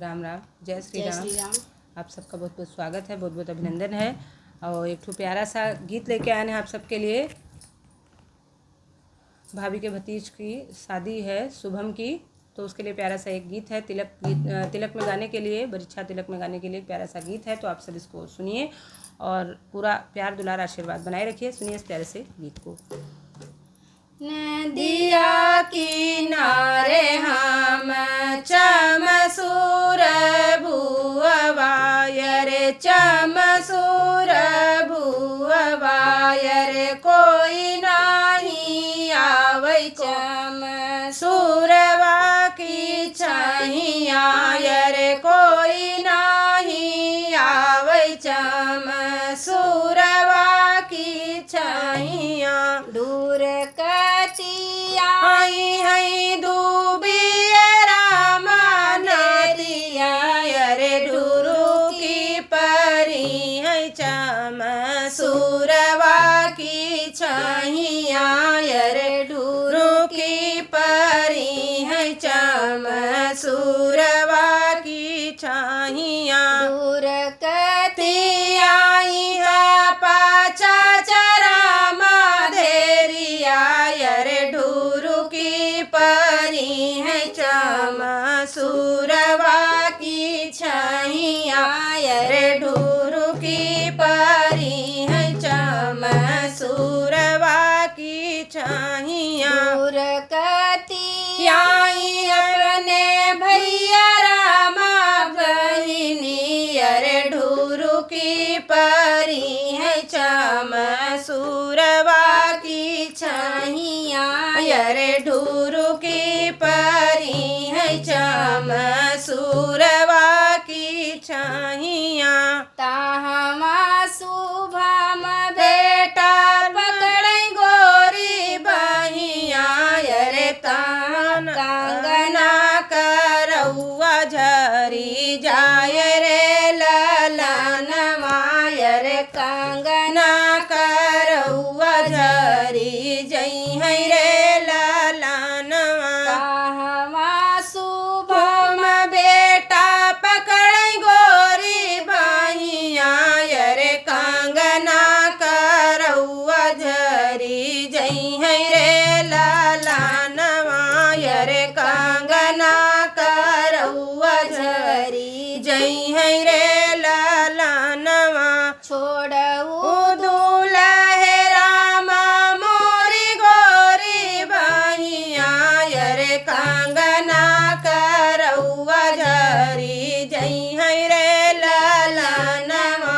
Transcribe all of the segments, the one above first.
राम राम। जय श्री जय राम। श्री राम। आप सबका बहुत बहुत स्वागत है, बहुत बहुत अभिनंदन है। और एक ठो प्यारा सा गीत लेके आए हैं आप सबके लिए। भाभी के भतीज की शादी है शुभम की, तो उसके लिए प्यारा सा एक गीत है। तिलक में गाने के लिए, बरीछा तिलक में गाने के लिए एक प्यारा सा गीत है। तो आप सब इसको सुनिए और पूरा प्यार दुलार आशीर्वाद बनाए रखिए। सुनिए इस प्यारे से गीत को। नदिया किनारे हम चमसूर भुअवायर चमसूर भुअवायर कोई नाही आवै चमसूरवा की चाहियायर कोई नाही आवै चमसूरवा की चाहिया दूर आई है डूबिए रामा नदिया अरे ढूरू की परी है चमसूरवा की चाहिया अरे ढूरू की परी है चमसूरवा की चाहिया दूर कती आई है पाचा चरामा धेरिया अरे ढूरू की परी है चमसूरवा की छैया अरे ढूरू की परी है चमसूरवा की छैया दूर कती आई अपने भैया रामा बहिनी अरे ढूरू की परी है चमसूरवा की छैया अरे ढूरू की परी है चमसूरवा की छैया ताहमा शुभम बेटा पकड़ै गोरी बहिया अरे तान कंगना करौआ झरी जाय रे ललनवा अरे कंगना करौआ झरी जई है रे ललनवा ताहमा शुभम बेटा पकड़ै गोरी बहिया अरे कंगना करौआ झरी जई है रे ललनवा अरे कंगना करौआ झरी जई है रे ललनवा छोड़ऊ दूल्हे रामा मोरी गोरी बहिया अरे कंगना करौआ झरी जई है रे ललनवा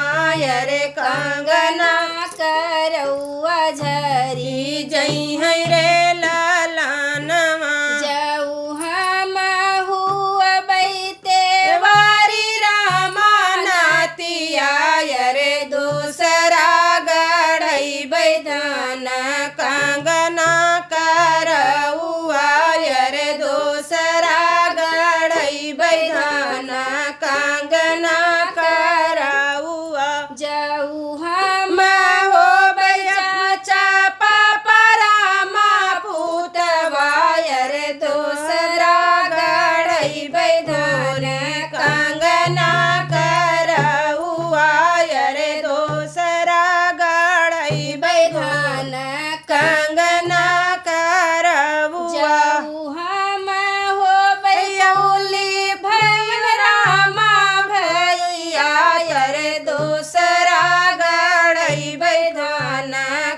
अरे कंगना करौआ झरी जई है रे ललनवा जऊ हम हुआ बैते वारी रामा नातिया अरे दूसरा गढ़ई बैधन कंगना करौआ अरे दूसरा गढ़ई बैधन कंगना करौआ जऊ हम हो बचा पापा रामा पूतवा अरे दूसरा गढ़ई बैधन कंगना करौआ अरे दूसरा गढ़ई बैधन कंगना करौआ जऊ हम हो बैउली भैन रामा भैया अरे दूसरा गढ़ई बैधन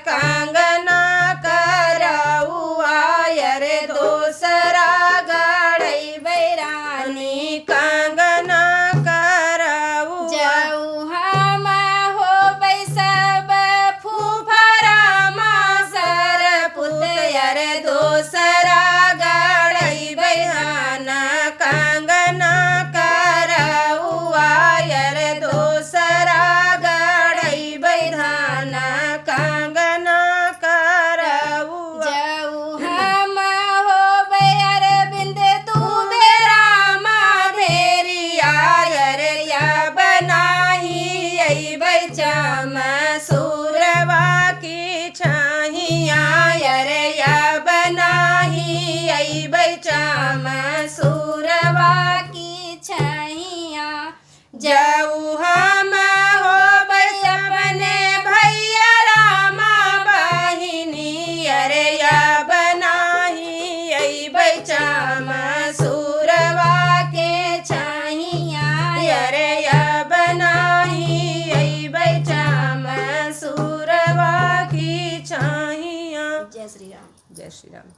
कंगना करौआ अरे दूसरा गढ़ई बैरानी कंगना करौआ जऊ हम हो बैसब फूफरामा सर पुत अरे दूसरा गढ़ई बैधन कंगना करौआ अरे दूसरा गढ़ई बैधन कंगना करौआ जऊ हम हो बैर बिंद तू बेरामा धेरिया अरे या बनाही अइबै चमसूरवा की चाहिया अरे या बनाही अइबै चमसूरवा की चाहिया। जाऊ हम हो अपने भैया रामा बहिनी अरे या बनाही आई बैचाम सुरवा के छाहिया अरे या बनाही आई बैचाम सुरवा की छाहिया। जय श्री राम। जय श्री राम।